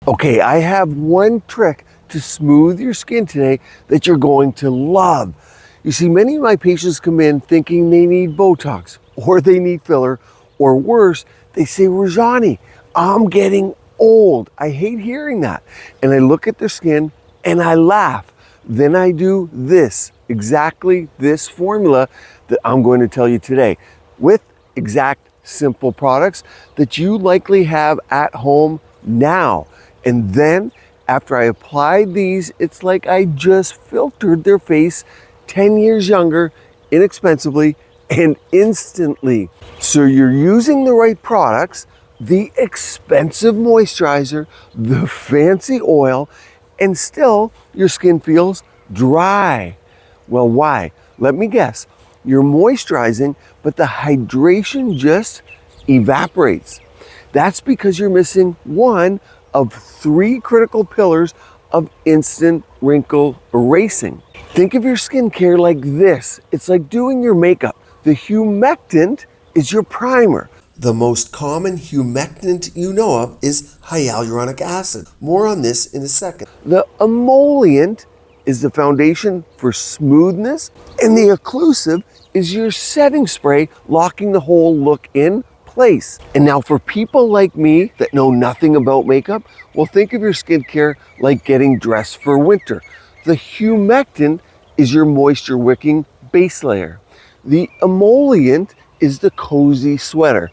Okay, I have one trick to smooth your skin today that you're going to love. You see, many of my patients come in thinking they need Botox or they need filler, or worse, they say, Rajani, I'm getting old. I hate hearing that. And I look at their skin and I laugh. Then I do this, exactly this formula that I'm going to tell you today, with exact simple products that you likely have at home now. And then after I applied these, it's like I just filtered their face 10 years younger, inexpensively and instantly. So you're using the right products, the expensive moisturizer, the fancy oil, and still your skin feels dry. Well, why? Let me guess. You're moisturizing, but the hydration just evaporates. That's because you're missing one of 3 critical pillars of instant wrinkle erasing. Think of your skincare like this. It's like doing your makeup. The humectant is your primer. The most common humectant you know of is hyaluronic acid. More on this in a second. The emollient is the foundation for smoothness, and the occlusive is your setting spray, locking the whole look in place. And now for people like me that know nothing about makeup, well, think of your skincare like getting dressed for winter. The humectant is your moisture wicking base layer. The emollient is the cozy sweater.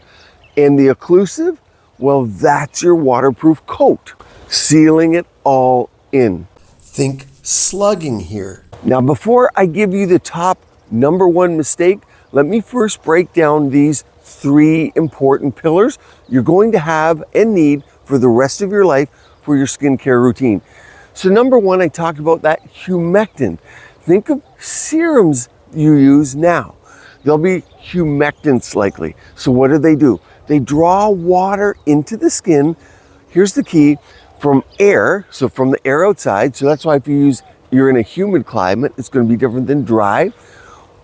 And the occlusive, well, that's your waterproof coat, sealing it all in. Think slugging here. Now, before I give you the top #1 mistake, let me first break down these 3 important pillars you're going to have and need for the rest of your life for your skincare routine. So #1, I talked about that humectant. Think of serums you use now. There'll be humectants likely. So what do? They draw water into the skin. Here's the key: from air, so from the air outside. So that's why if you're in a humid climate, it's going to be different than dry,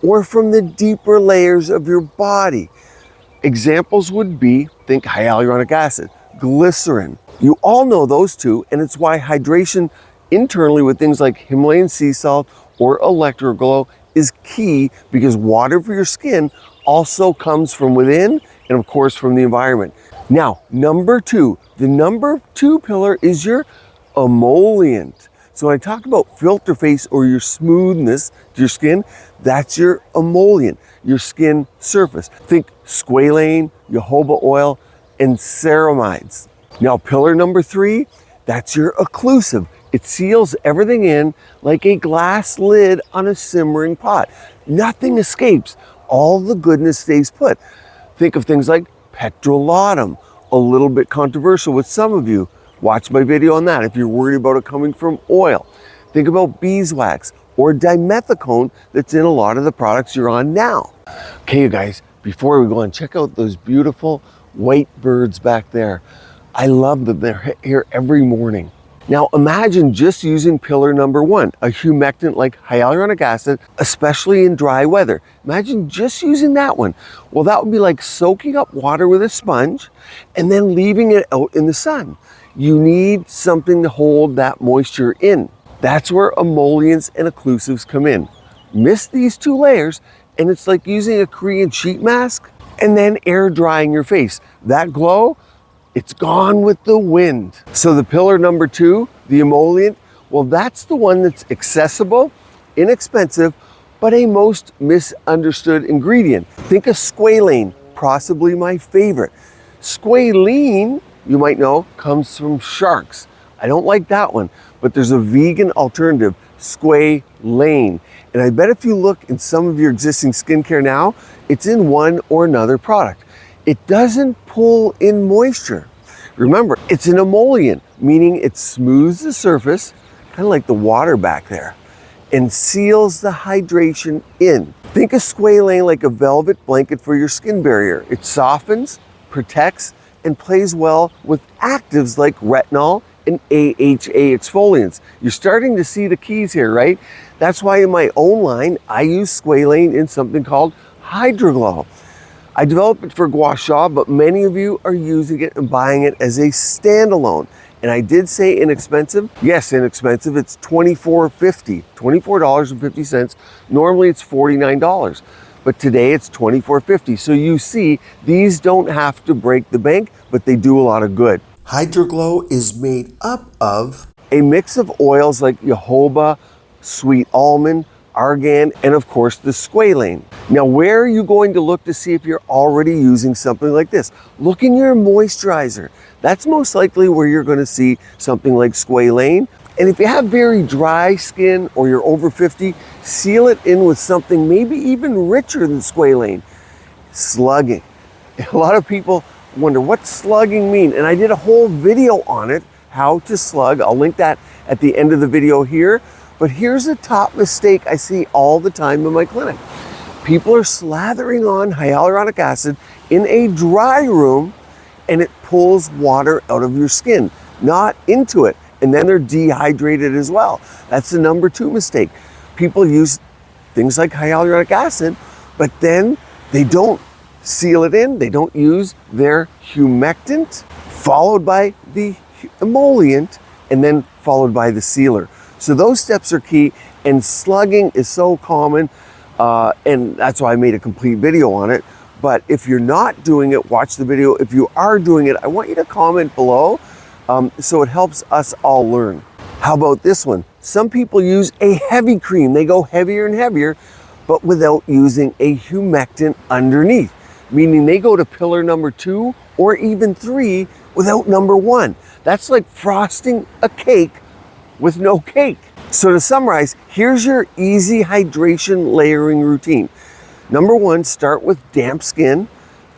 or from the deeper layers of your body. Examples would be, think hyaluronic acid, glycerin. You all know those 2, and it's why hydration internally with things like Himalayan sea salt or Hydra Glo is key, because water for your skin also comes from within and of course from the environment. Now, #2, the #2 pillar is your emollient. So when I talk about filter face or your smoothness to your skin, that's your emollient, your skin surface. Think squalane, jojoba oil, and ceramides. Now, pillar #3, that's your occlusive. It seals everything in like a glass lid on a simmering pot. Nothing escapes. All the goodness stays put. Think of things like petrolatum, a little bit controversial with some of you. Watch my video on that if you're worried about it coming from oil. Think about beeswax or dimethicone that's in a lot of the products you're on now. Okay, you guys, before we go on, check out those beautiful white birds back there. I love them. They're here every morning. Now imagine just using pillar #1, a humectant like hyaluronic acid, especially in dry weather. Imagine just using that one. Well, that would be like soaking up water with a sponge and then leaving it out in the sun. You need something to hold that moisture in. That's where emollients and occlusives come in. Miss these 2 layers and it's like using a Korean sheet mask and then air drying your face. That glow, it's gone with the wind. So the pillar #2, the emollient, well, that's the one that's accessible, inexpensive, but a most misunderstood ingredient. Think of squalane, possibly my favorite. Squalene, you might know, comes from sharks. I don't like that one, but there's a vegan alternative, squalane. And I bet if you look in some of your existing skincare now, it's in one or another product. It doesn't pull in moisture. Remember, it's an emollient, meaning it smooths the surface, kind of like the water back there, and seals the hydration in. Think of squalane like a velvet blanket for your skin barrier. It softens, protects, and plays well with actives like retinol and AHA exfoliants. You're starting to see the keys here, right? That's why in my own line, I use squalane in something called Hydra Glo. I developed it for gua sha, but many of you are using it and buying it as a standalone. And I did say inexpensive. Yes, inexpensive. It's $24.50, $24.50. Normally it's $49, but today it's $24.50. So you see, these don't have to break the bank, but they do a lot of good. Hydra Glo is made up of a mix of oils like jojoba, sweet almond, argan, and of course the squalane. Now, where are you going to look to see if you're already using something like this? Look in your moisturizer. That's most likely where you're going to see something like squalane. And if you have very dry skin or you're over 50, seal it in with something maybe even richer than squalane. Slugging. A lot of people wonder, what's slugging mean? And I did a whole video on it, how to slug. I'll link that at the end of the video here. But here's a top mistake I see all the time in my clinic. People are slathering on hyaluronic acid in a dry room and it pulls water out of your skin, not into it. And then they're dehydrated as well. That's the number 2 mistake. People use things like hyaluronic acid, but then they don't seal it in. They don't use their humectant, followed by the emollient, and then followed by the sealer. So those steps are key, and slugging is so common, and that's why I made a complete video on it. But if you're not doing it, watch the video. If you are doing it, I want you to comment below so it helps us all learn. How about this one? Some people use a heavy cream. They go heavier and heavier, but without using a humectant underneath, meaning they go to pillar number 2 or even 3 without number 1. That's like frosting a cake with no cake. So to summarize, here's your easy hydration layering routine. Number 1, start with damp skin.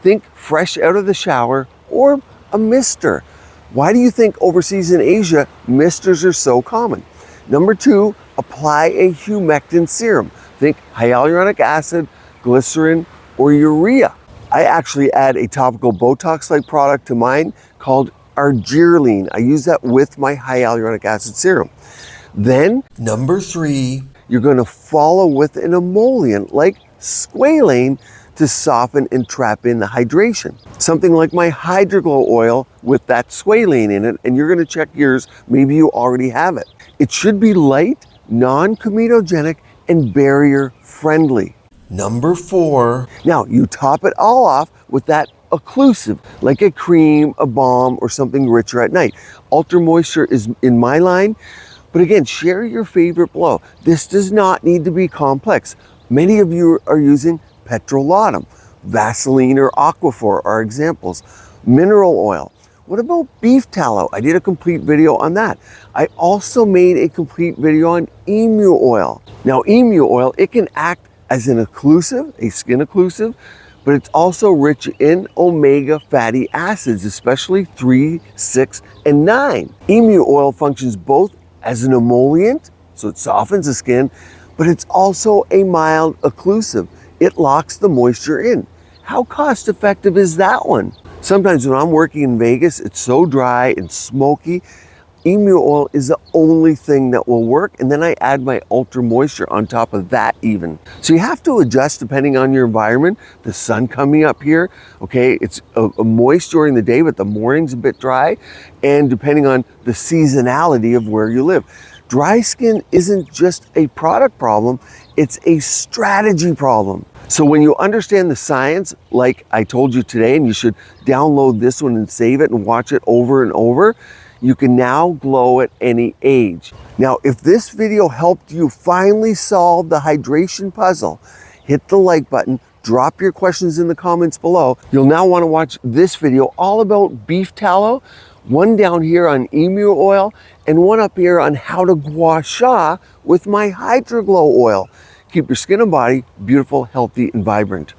Think fresh out of the shower or a mister. Why do you think overseas in Asia, misters are so common? Number 2, apply a humectant serum. Think hyaluronic acid, glycerin, or urea. I actually add a topical Botox-like product to mine called arginine. I use that with my hyaluronic acid serum. Then, number 3, you're going to follow with an emollient like squalane to soften and trap in the hydration. Something like my Hydra Glo oil with that squalane in it, and you're going to check yours. Maybe you already have it. It should be light, non-comedogenic, and barrier friendly. Number 4. Now, you top it all off with that occlusive, like a cream, a balm, or something richer at night. Ultra Moisture is in my line, but again, share your favorite blow. This does not need to be complex. Many of you are using petrolatum, Vaseline, or Aquaphor are examples. Mineral oil. What about beef tallow? I did a complete video on that. I also made a complete video on emu oil. Now, emu oil, it can act as an occlusive, a skin occlusive, but it's also rich in omega fatty acids, especially 3, 6, and 9. Emu oil functions both as an emollient, so it softens the skin, but it's also a mild occlusive. It locks the moisture in. How cost effective is that one? Sometimes when I'm working in Vegas, it's so dry and smoky. Emu oil is the only thing that will work, and then I add my Ultra Moisture on top of that even. So you have to adjust depending on your environment. The sun coming up here, okay, it's a moist during the day, but the morning's a bit dry, and depending on the seasonality of where you live. Dry skin isn't just a product problem, it's a strategy problem. So when you understand the science, like I told you today, and you should download this one and save it and watch it over and over, you can now glow at any age. Now, if this video helped you finally solve the hydration puzzle, hit the like button, drop your questions in the comments below. You'll now want to watch this video all about beef tallow, one down here on emu oil, and one up here on how to gua sha with my Hydra Glo oil. Keep your skin and body beautiful, healthy, and vibrant.